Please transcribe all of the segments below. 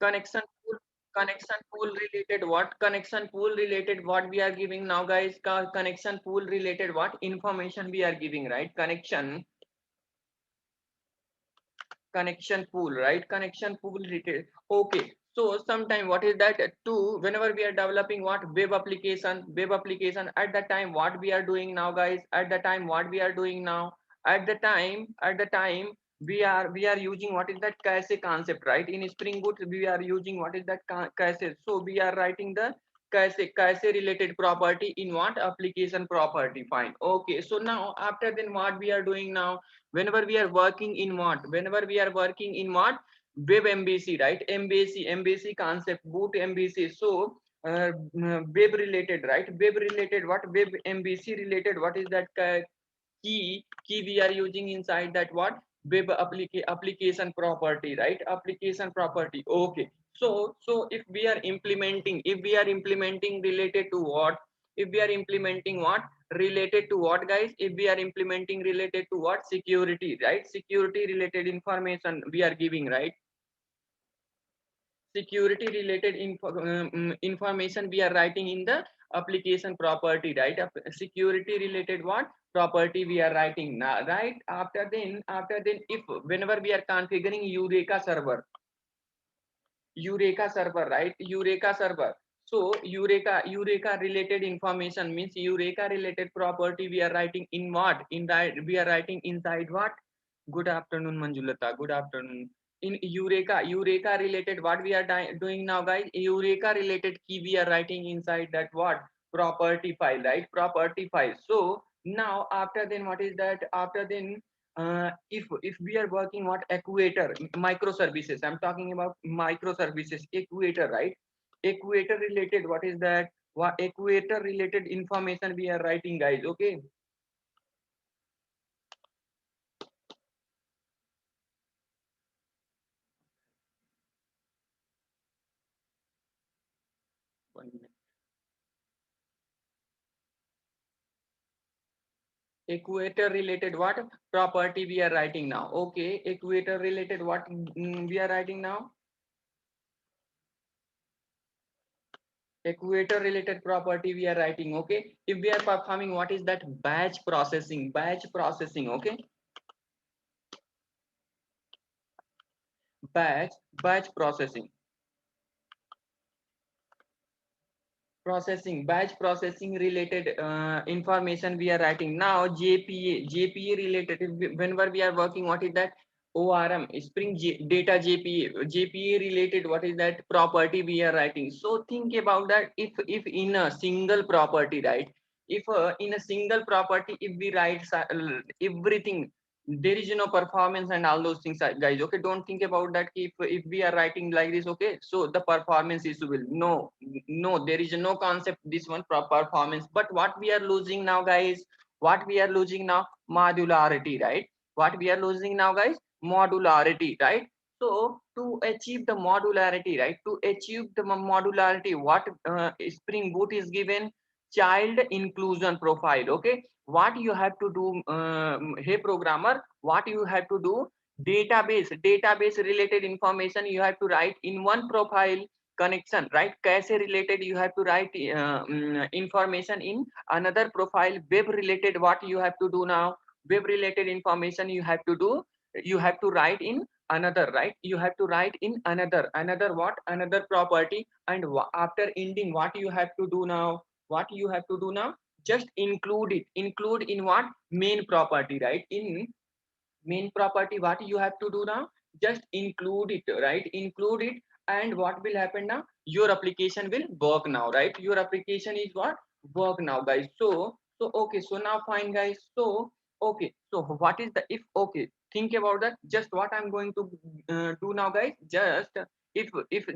Connection pool related what? Connection pool related what we are giving now, guys? Connection pool related what information we are giving, right? Connection pool, right? Connection pool related. Okay, so sometime what is that? Two, whenever we are developing what web application, at the time what we are doing now, guys? At the time what we are doing now? At the time we are using what is that cache concept, right? In Spring Boot we are using what is that cache. So we are writing the cache related property in what? Application property. Fine. Okay, so now after then what we are doing now? Whenever we are working in what web MVC, right? MVC concept, boot MVC. So web related, right? Web related what? Web MVC related what is that key we are using inside that what? Web application property, right? Application property. Okay, so if we are implementing related to what? If we are implementing what? Related to what, guys? If we are implementing related to what? Security, right? Security related information we are giving, right? Security related information we are writing in the application property, right? Security related what? Property we are writing now, right? After then if whenever we are configuring Eureka server, right? Eureka server. So Eureka related information means Eureka related property we are writing in what? In that we are writing inside what? Good afternoon, Manjulata. Good afternoon. In Eureka related what we are doing now, guys? Eureka related key we are writing inside that what? Property file, right? Property file. So now after then what is that? After then if we are working what? Equator microservices, I'm talking about microservices. Equator, right? Equator related what is that? What equator related information we are writing, guys? Okay, 1 minute. Equator related what? Property we are writing now. Okay, equator related what we are writing now? Equator related property we are writing. Okay, if we are performing what is that? Batch processing. Okay, batch batch batch processing related information we are writing now. Jpa related. Whenever we are working what is that? ORM data jpa related what is that? Property we are writing. So think about that. If in a single property, right? If in a single property if we write everything, there is no performance and all those things, guys. Okay, don't think about that. If we are writing like this, okay, so the performance is will no, there is no concept this one performance. But what we are losing now, guys? What we are losing now? Modularity, right? What we are losing now, guys? Modularity, right? So to achieve the modularity, right? To achieve the modularity, what Spring Boot is given? Child inclusion profile. Okay, what you have to do, hey programmer, what you have to do? Database related information you have to write in one profile. Connection, right? Cache related you have to write information in another profile. Web related what you have to do now? Web related information you have to do, you have to write in another, right? You have to write in another what? Another property. And after ending what you have to do now? What you have to do now? Just include in what? Main property, right? In main property what you have to do now? Just include it, right? Include it. And what will happen now? Your application will work now, right? Your application is what? Work now, guys. So okay, so now fine, guys. So okay, so what is the if? Okay, think about that. Just what I'm going to do now, guys. Just if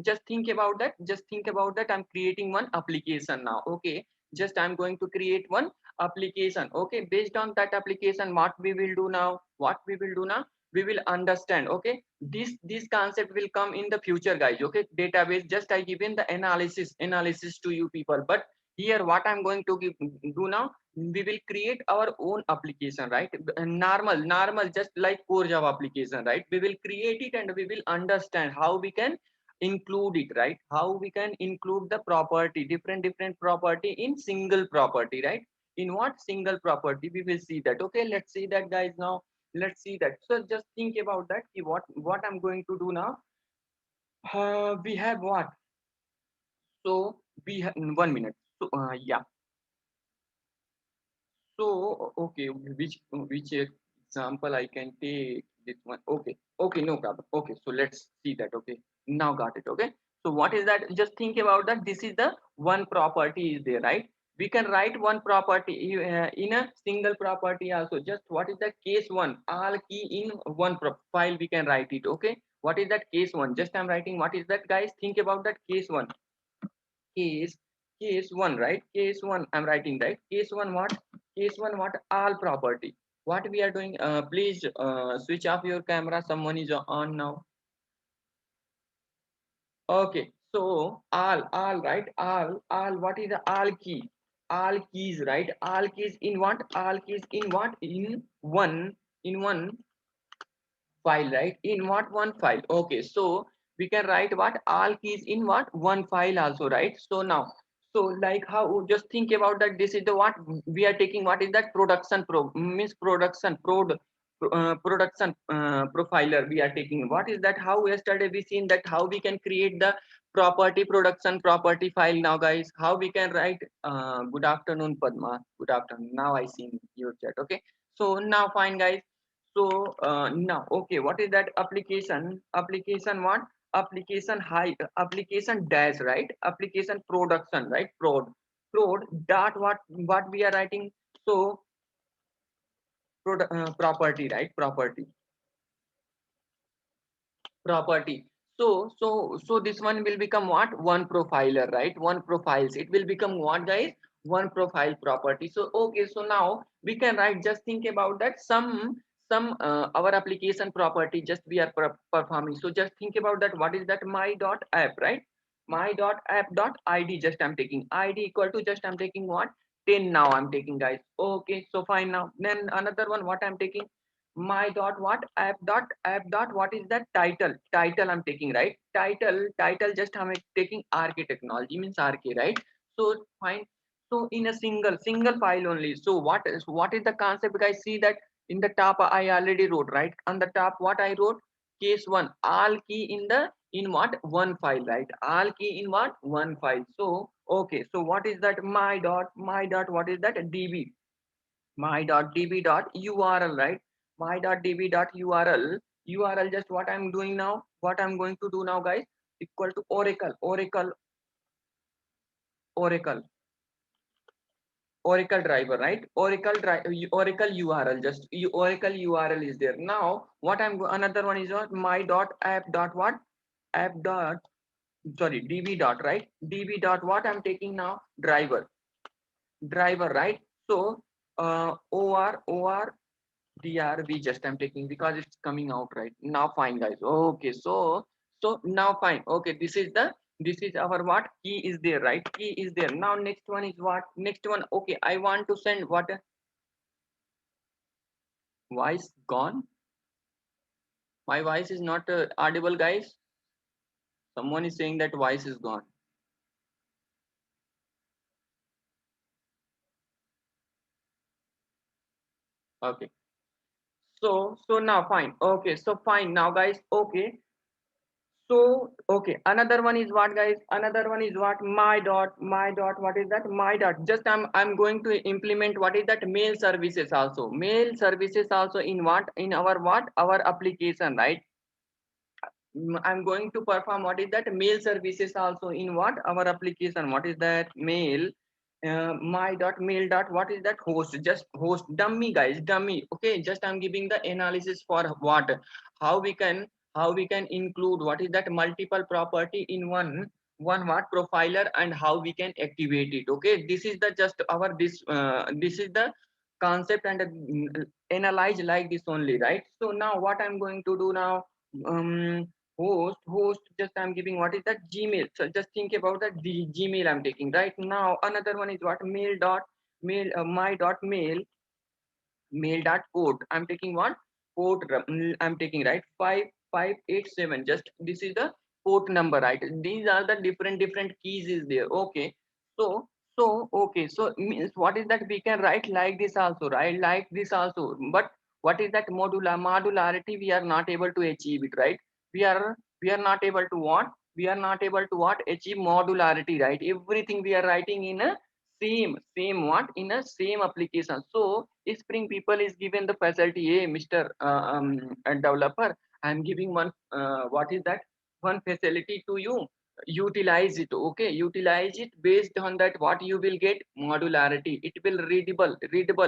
just think about that. Just think about that. I'm creating one application now. Okay, just I'm going to create one application. Okay, based on that application what we will do now? What we will do now? We will understand. Okay, this concept will come in the future, guys. Okay, database, just I given the analysis to you people. But here what I'm going to do now? We will create our own application, right? Normal just like core Java application, right? We will create it and we will understand how we can include it, right? How we can include the property, different property in single property, right? In what single property we will see that. Okay, let's see that, guys. Now let's see that. So just think about that. What I'm going to do now. We have what? So we have 1 minute. So yeah. So okay, which example I can take this one? Okay, okay, no problem. Okay, so let's see that. Okay, now got it. Okay, so what is that? Just think about that. This is the one property is there, right? We can write one property in a single property also. Just what is that case one? All key in one file we can write it. Okay, what is that case one? Just I'm writing. What is that, guys? Think about that case one. Case case one, right? Case one I'm writing, right? Case one what? Case one what? All property. What we are doing, please switch off your camera, someone is on now. Okay, so all right, all what is the all key? All keys, right? All keys in what? All keys in what? In one file, right? In what? One file. Okay, so we can write what? All keys in what? One file also, right? So now, so like how, just think about that. This is the what we are taking. What is that? Production means production production profiler we are taking. What is that? How yesterday we seen that how we can create the property production property file. Now, guys, how we can write? Good afternoon, Padma. Good afternoon. Now I seen your chat. Okay, so now fine, guys. So now, okay, what is that? Application? Application what? Application high, application dash, right? Application production, right? Prod dot what we are writing? So property, right? Property. So this one will become what? One profiler, right? One profiles. It will become what, guys? One profile property. So okay, so now we can write. Just think about that. Some our application property just we are performing. So just think about that. What is that? My dot app, right? My dot app dot id. Just I'm taking id equal to, just I'm taking what? 10 now I'm taking, guys. Okay, so fine. Now then another one, what I'm taking? My dot what? App dot what is that? Title I'm taking, right? Title just I'm taking RK technology, means RK, right? So fine. So in a single file only. So what is the concept, guys? See that in the top I already wrote, right? On the top what I wrote? Case one, all key in what? One file, right? All key in what? One file. So okay, so what is that? My dot what is that? DB. My.db dot url, right? My.db dot url just what I'm doing now, what I'm going to do now, guys, equal to oracle oracle driver, right? Oracle url, just oracle url is there. Now what another one is what? My dot app dot what? App dot, sorry, db dot, right? Db dot what I'm taking now? Driver, right? So or DRV just I'm taking because it's coming out right now. Fine, guys. Okay, so now fine. Okay, this is our what? Key is there, right? Key is there. Now next one is what? Next one. Okay, I want to send what? Voice gone. My voice is not audible, guys. Someone is saying that voice is gone. Okay. So now fine. Okay, so fine now, guys. Okay, so okay, another one is what, guys? Another one is what? My dot what is that? My dot, just I'm going to implement what is that? Mail services also. Mail services also in what? In our what? Our application, right? I'm going to perform what is that? Mail services also in what? Our application. What is that? Mail. My dot mail dot what is that? Host. Just host, dummy, guys, dummy. Okay, just I'm giving the analysis for what? How we can, how we can include what is that? Multiple property in one what? Profiler, and how we can activate it. Okay, this is the just our this is the concept, and analyze like this only, right? So now what I'm going to do now? um host, just I'm giving what is that? Gmail. So just think about that. The Gmail I'm taking right now. Another one is what? Mail dot mail, my dot mail dot port. I'm taking what? Port I'm taking, right? 5587. Just this is the port number, right? These are the different keys is there. Okay, so okay, so means what is that, we can write like this also, right? Like this also, but what is that modularity we are not able to achieve it, right? We are not able to what, we are not able to what, achieve modularity, right? Everything we are writing in a same what, in a same application. So Spring people is given the facility, hey Mr. Developer, I'm giving one what is that, one facility to you, utilize it. Okay, utilize it. Based on that, what you will get, modularity, it will readable,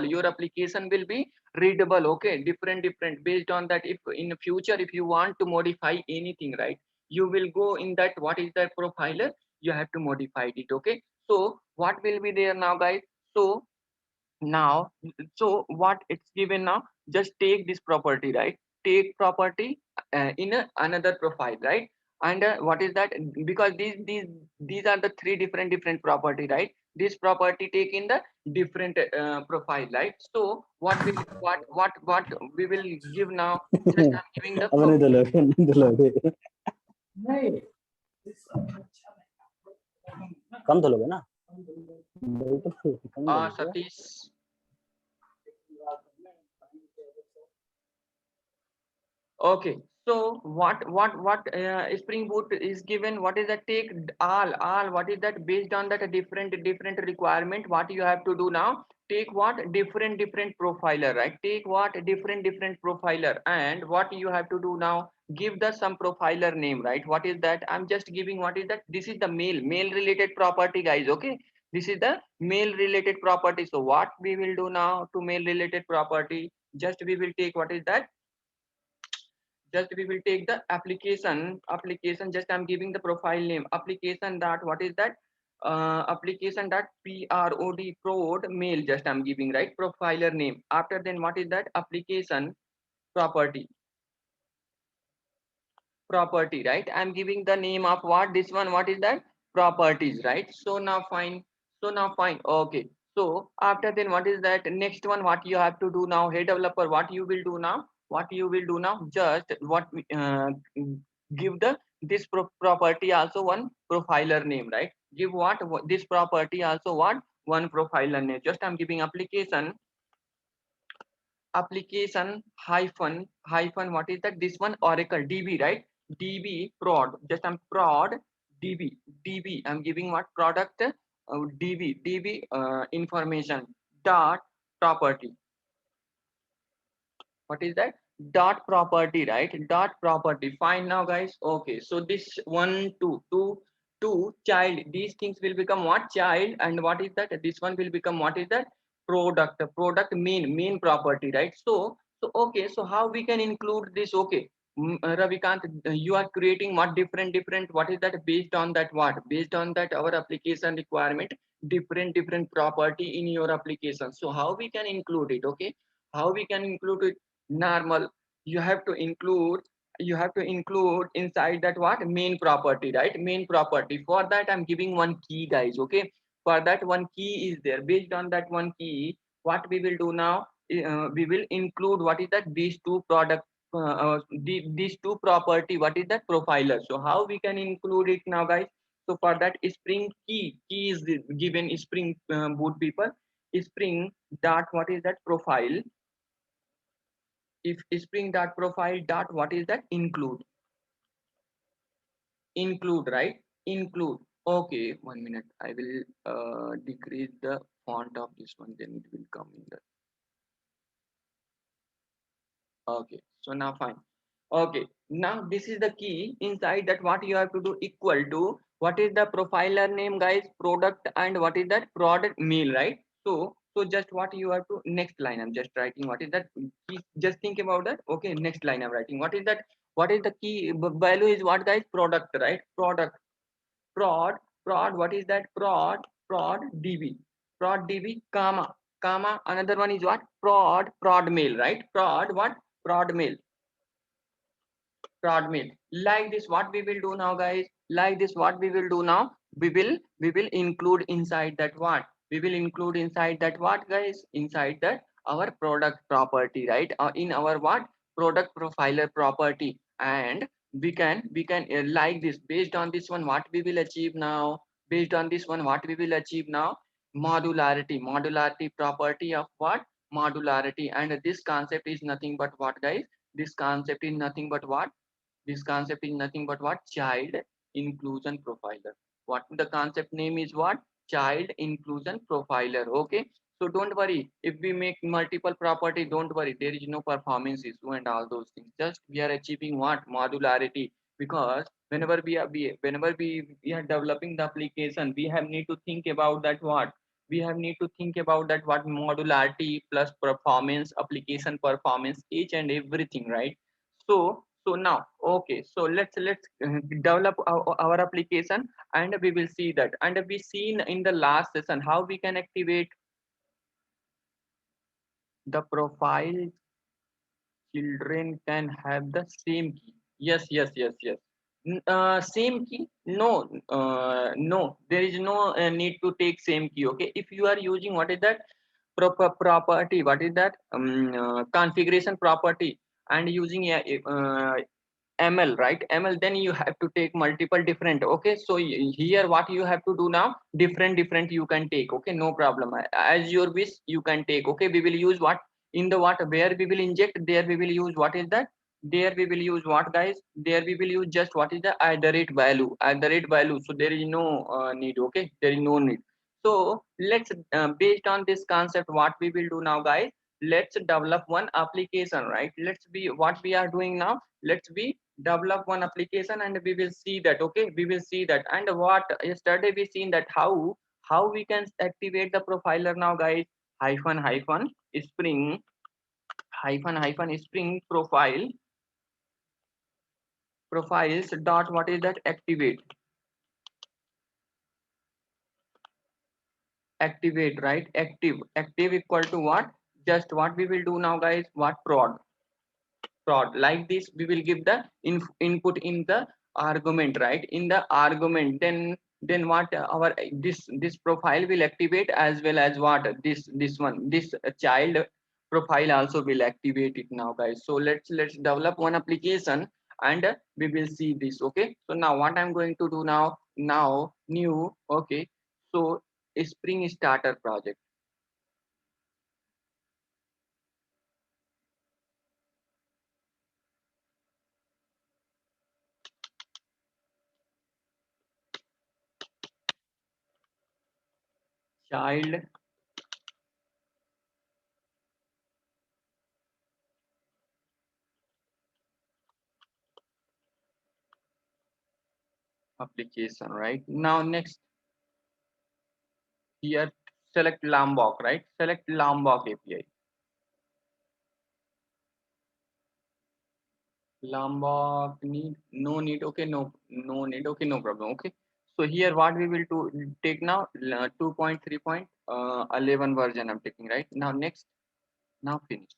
your application will be readable. Okay, different based on that. If in the future if you want to modify anything, right, you will go in that, what is that profiler, you have to modify it. Okay, so what will be there now, guys? So now, so what it's given now, just take this property, right? Take property in another profile, right? And what is that, because these are the three different property, right? This property take in the different profile, right? So what will, what we will give now, just I'm giving the ಅವನೇ दलोगे कम दलोगे ना Satish. Okay, so what Spring Boot is given, what is that, take all, what is that, based on that different requirement, what you have to do now, take what, different profiler, right? Take what, different profiler, and what you have to do now, give the some profiler name, right? What is that, I'm just giving, what is that, this is the mail related property, guys. Okay, this is the mail related property. So what we will do now to mail related property, just we will take, what is that, just we will take the application, just I'm giving the profile name, application dot, what is that, application dot prod mail, just I'm giving, right, profiler name. After then, what is that, application property, right? I'm giving the name of what, this one, what is that, properties, right? So now fine, okay. So after then, what is that, next one, what you have to do now, hey developer, what you will do now, just what give the this property also one profiler name, right? Give what, this property also what, one profiler name. Just I'm giving application hyphen what is that, this one, Oracle DB, right? DB prod, just I'm prod DB, I'm giving what, product DB information dot property, what is that, dot property, right? Dot property, fine now, guys. Okay, so this one, two child, these things will become what, child, and what is that, this one will become, what is that, product main property, right? So okay, so how we can include this? Okay, Ravikant, you are creating what, different what is that, based on that, what, based on that our application requirement, different property in your application. So how we can include it? Okay, how we can include it? Normal, you have to include, inside that, what, main property, right? Main property, for that I'm giving one key, guys. Okay, for that one key is there. Based on that one key, what we will do now, we will include, what is that, these two product these two property, what is that, profiler. So how we can include it now, guys? So for that, Spring key is given, Spring Boot people, Spring dot, what is that, profile, if Spring dot profile dot, what is that, include, right? Include. Okay, 1 minute, I will decrease the font of this one, then it will come in the, okay, so now fine. Okay, now this is the key. Inside that, what you have to do, equal to, what is the profiler name, guys, product, and what is that, product mail, right? So just what you have to, next line I'm just writing, what is that key, just think about that. Okay, next line I'm writing, what is that, what is the key value is what, guys, product, right? Product, prod, what is that, prod db comma, another one is what, prod mail, right? Prod what, prod mail, like this. What we will do now, guys, like this, what we will do now, we will include inside that, what, we will include inside that, what, guys, inside that our product property, right? In our what, product profiler property, and we can like this. Based on this one, what we will achieve now? Based on this one, what we will achieve now? Modularity property of what? Modularity. And this concept is nothing but what, guys? This concept is nothing but what? This concept is nothing but what? Child inclusion profiler. What the concept name is? What? Child inclusion profiler. Okay. So don't worry. If we make multiple property, don't worry. There is no performance issue and all those things. Just we are achieving what? Modularity. Because whenever we are developing the application, we have need to think about that what? We have need to think about that what? Modularity plus performance, application performance, each and everything, right? So now, okay, so let's develop our application, and we will see that. And we seen in the last session how we can activate the profile. Children can have the same key. Yes, yes, yes, yes. Same key? No, no, there is no need to take same key. Okay, if you are using what is that property, what is that configuration property, and using a ML, right? ML, then you have to take multiple different. Okay, so here what you have to do now? Different you can take. Okay, no problem. As your wish, you can take. Okay, we will use what? In the what? Where we will inject, there we will use what is that? There we will use what, guys? There we will use just what is the iterate value. Iterate value. So there is no need. Okay, there is no need. So let's based on this concept, what we will do now, guys? Let's develop one application, right? Let's be what we are doing now. Let's be develop one application, and we will see that. Okay, we will see that. And what yesterday we seen that how we can activate the profiler now, guys. Hyphen spring hyphen spring profiles dot what is that? Activate, right? Active equal to what? Just what we will do now, guys? What? Prod like this. We will give the input in the argument, right? In the argument, then what? Our this profile will activate, as well as what? This one, this child profile also will activate it now, guys. So let's develop one application, and we will see this. Okay, so now what I'm going to do now? Now new. Okay, so a spring starter project. Child application, right? Now next, here select Lombok, right? Select Lombok API. Lombok need, no need. Okay, no need. Okay, no problem. Okay, so here what we will do, take now 2.3.11 version I'm taking, right? Now next, now finish.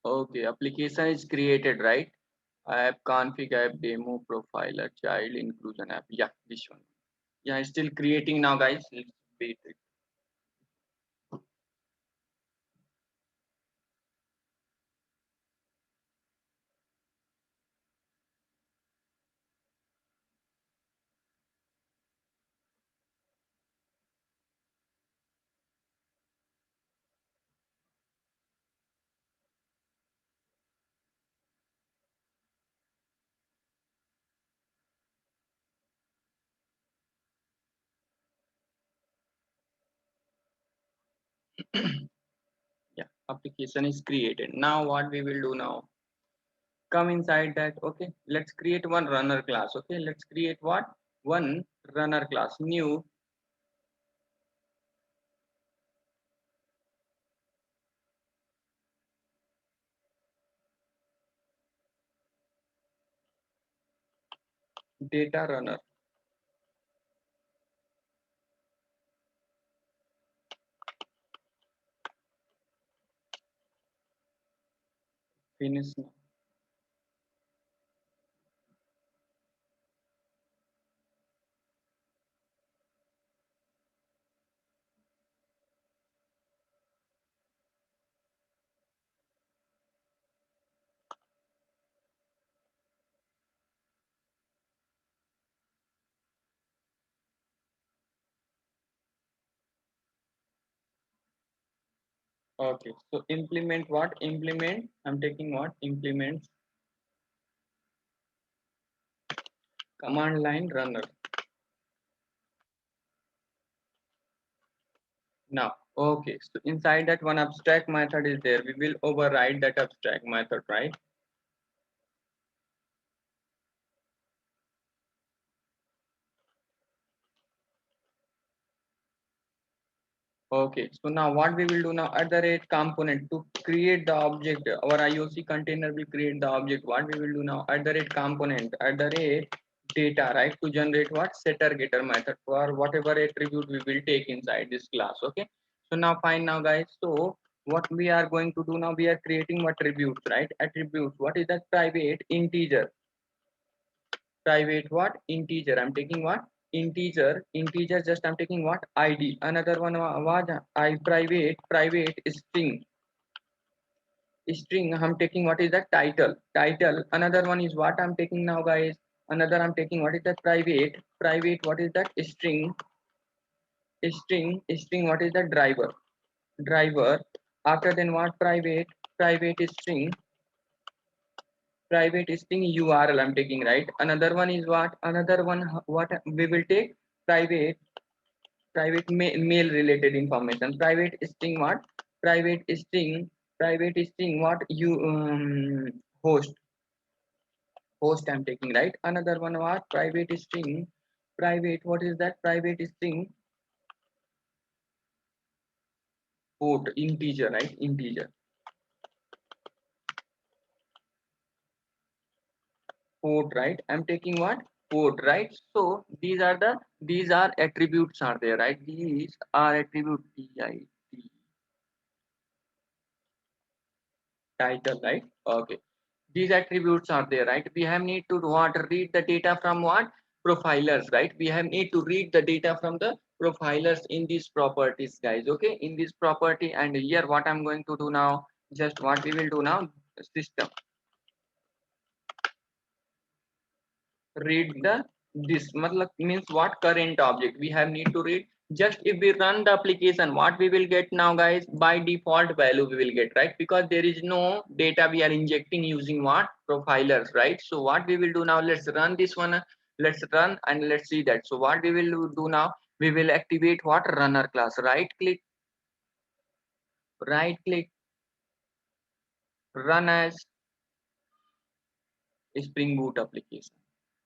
Okay, application is created, right? App config, app demo, profiler, child inclusion app. Yeah, this one. Yeah, it's still creating now, guys. Let's wait. Yeah, application is created. Now what we will do now? Come inside that. Okay, let's create one runner class. Okay, let's create what? One runner class. New data runner. Finish now. Okay, so implement what? Implement. I'm taking what? Implements command line runner. Now, okay, so inside that one abstract method is there. We will override that abstract method, right? Okay, so now what we will do now at the rate component to create the object, our IOC container will create the object. What we will do now at the rate component, at the rate data, right? To generate what? Setter getter method for whatever attribute we will take inside this class. Okay, so now fine now guys. So what we are going to do now, we are creating attributes, right? Attributes. What is that? Private integer. Private what? Integer. I'm taking what? Integer. Just I'm taking what? ID. Another one was I private string. I'm taking what is the title. Another one is what I'm taking now guys. Another I'm taking what is that? Private what is that? String what is the? Driver. After then what? Private string URL I'm taking, right? Another one is what? Another one what we will take? Private mail related information. Private string what? You host I'm taking, right? Another one what? Private what is that? Private string port integer, right? Integer port, right? I'm taking what? Port, right? So these are attributes are there, right? These are attribute title, right? Okay, these attributes are there, right? We have need to what? Read the data from what? Profilers, right? We have need to read the data from the profilers in these properties, guys. Okay, in this property, and here what I'm going to do now, just what we will do now, system read the this matlab means what? Current object we have need to read. Just if we run the application, what we will get now guys? By default value we will get, right? Because there is no data we are injecting using what? Profilers, right? So what we will do now, let's run this one. Let's run and let's see that. So what we will do now, we will activate what? Runner class. Right click, run as Spring Boot application.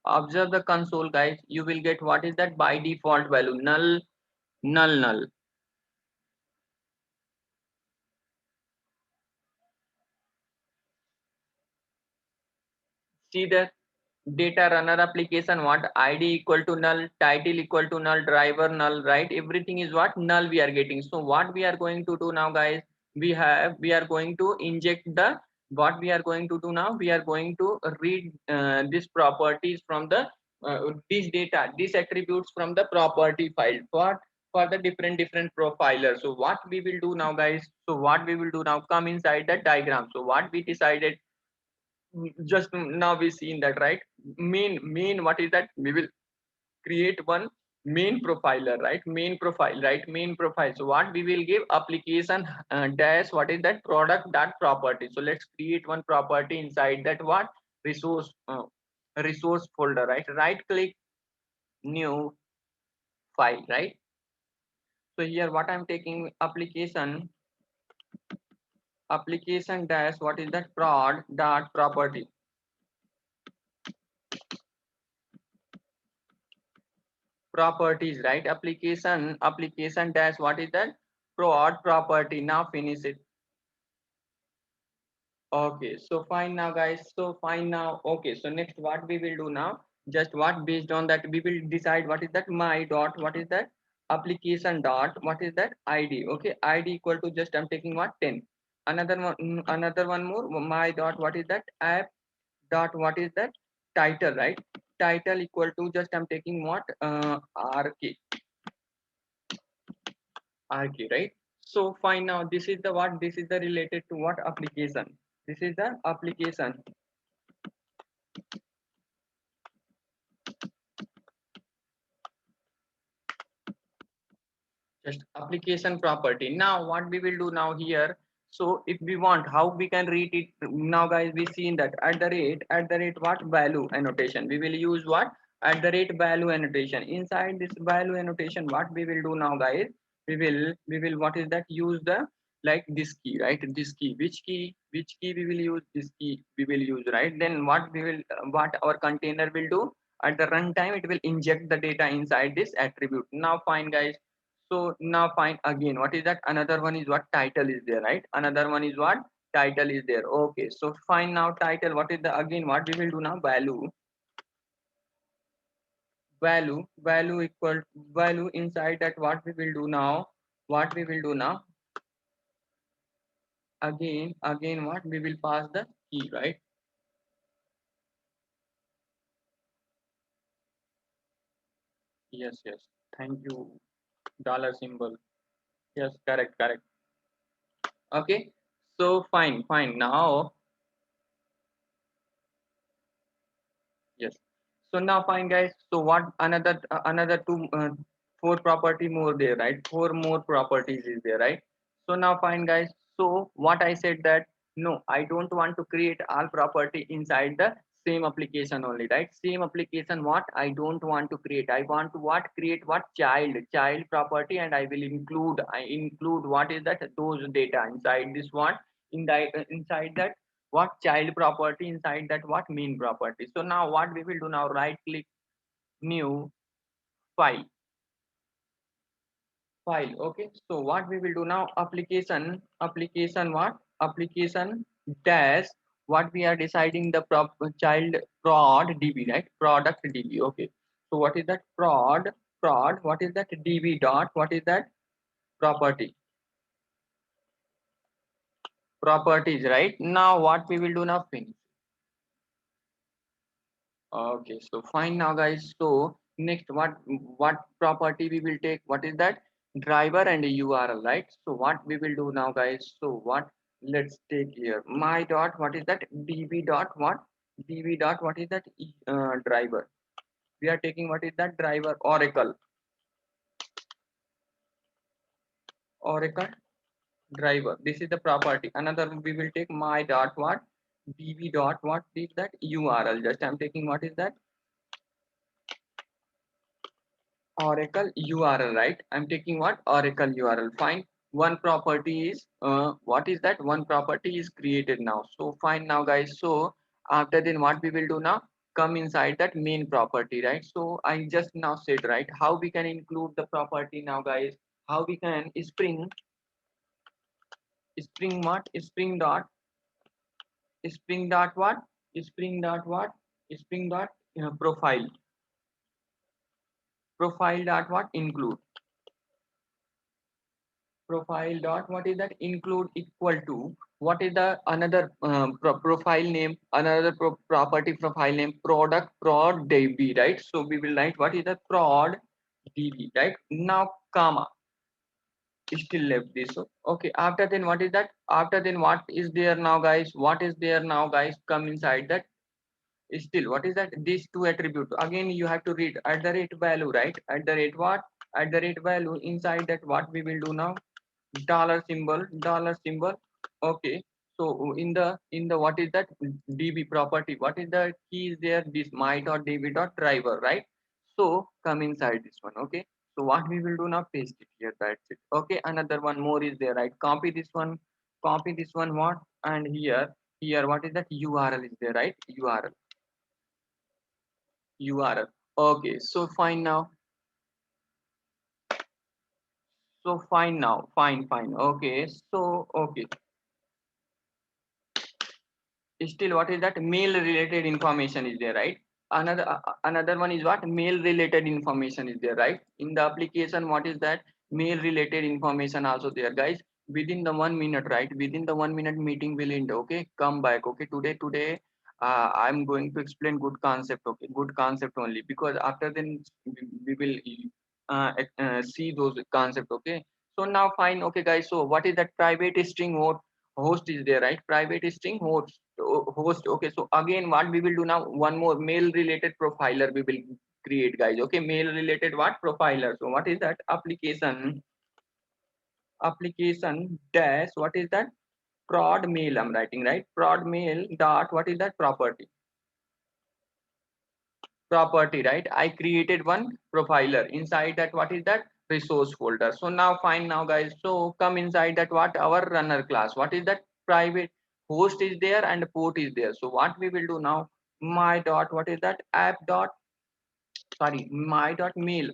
Observe the console guys, you will get what is that? By default value null. See the data runner application, what? ID equal to null, title equal to null, driver null, right? Everything is what? Null we are getting. So what we are going to do now guys, we are going to inject the, what we are going to do now, we are going to read these properties from the this data, these attributes from the property file for the different profilers. So what we will do now guys, so what we will do now, come inside the diagram. So what we decided, just now we seen that, right? Main what is that? We will create one main profiler, right? Main profile. So what we will give? Application dash what is that? Product dot property. So let's create one property inside that, what? Resource folder, right? Right click, new file, right? So here what I'm taking, application dash what is that? Prod dot property. Properties, right? Application dash what is that? Prod property. Now finish it. Okay, so fine now guys, so fine now. Okay, so next what we will do now, just what? Based on that we will decide what is that? My dot what is that? Application dot what is that? ID. Okay, ID equal to, just I'm taking what? 10. another one more, my dot what is that, app dot what is that, title, right? Title equal to, just I'm taking what, rk, right? So fine, now this is the what, this is the related to what, application. This is the application, just application property. Now what we will do now here, so if we want, how we can read it now guys, we see in that at the rate what, value annotation, we will use what, at the rate value annotation. Inside this value annotation, what we will do now guys, we will what is that, use the, like this key, right? This key, which key we will use, this key we will use, right? Then what we will, what our container will do, at the runtime it will inject the data inside this attribute. Now fine guys, so now find again, what is that, another one is what, title is there, right? Another one is what, title is there. Okay, so find now title, what is the, again what we will do now, value equal value, inside that what we will do now, what we will do now, again what, we will pass the key, right? Yes, thank you, dollar symbol. Yes, correct. Okay, so fine now. Yes. So now fine guys. So what, another two, four property more there, right? Four more properties is there, right? So now fine guys. So what I said that, no, I don't want to create all property inside the same application only, right? Same application, what I don't want to create. I want to what, create what, child property, and I include what is that, those data inside this one, in the inside that what, child property, inside that what, main property. So now what we will do now, right click, new, file, okay. So what we will do now, application what, application dash, what we are deciding, the child prod db, right? Product db, okay. So what is that, prod what is that, db dot what is that, property, properties, right? Now what we will do now, finish. Okay, so fine now guys. So next, what property we will take? What is that? Driver and a URL, right? So what we will do now guys? So what, let's take here my dot, what is that, db dot what, db dot what is that, driver. We are taking what is that, driver, Oracle driver. This is the property. Another we will take my dot what, db dot what is that, URL. Just I'm taking what is that, Oracle URL, right? I'm taking what, Oracle URL. Fine. One property is, what is that? One property is created now. So fine now, guys. So after then, what we will do now? Come inside that main property, right? So I just now said, right, how we can include the property now, guys? How we can spring what? Spring dot what? Spring dot what? Spring dot, profile dot what, include. Profile dot what is that, include equal to, what is the another, profile name, another property profile name, product prod db, right? So we will write what is the prod db, right? Now comma, still left this. So okay, after then what is that, after then what is there now guys, what is there now guys, come inside that, still what is that, these two attribute, again you have to read at the rate value, right? At the rate what, at the rate value, inside that what we will do now, dollar symbol, okay. So in the what is that, db property, what is the key is there, this my dot db dot driver, right? So come inside this one, okay. So what we will do now, paste it here, that's it, okay. Another one more is there, right? Copy this one what, and here what is that, url is there, right? url, okay. So fine now, fine, okay. So okay, still what is that, mail related information is there, right? Another one is what, mail related information is there, right? In the application, what is that, mail related information also there, guys. within the 1 minute, right? Within the 1 minute meeting will end. Okay, come back. Okay, today I'm going to explain good concept. Okay, good concept only, because after then we will see those concept. Okay, so now fine. Okay guys, so what is that private string host is there, right? Private string host. Okay, so again what we will do now, one more mail related profiler we will create, guys. Okay, mail related what profiler. So what is that? Application dash, what is that? Prod mail I'm writing, right? Prod mail dot, what is that? Property, right? I created one profiler inside that. What is that? Resource folder. So now fine, now guys, so come inside that, what our runner class, what is that? Private host is there and port is there. So what we will do now, my dot, what is that? App dot, sorry, my dot mail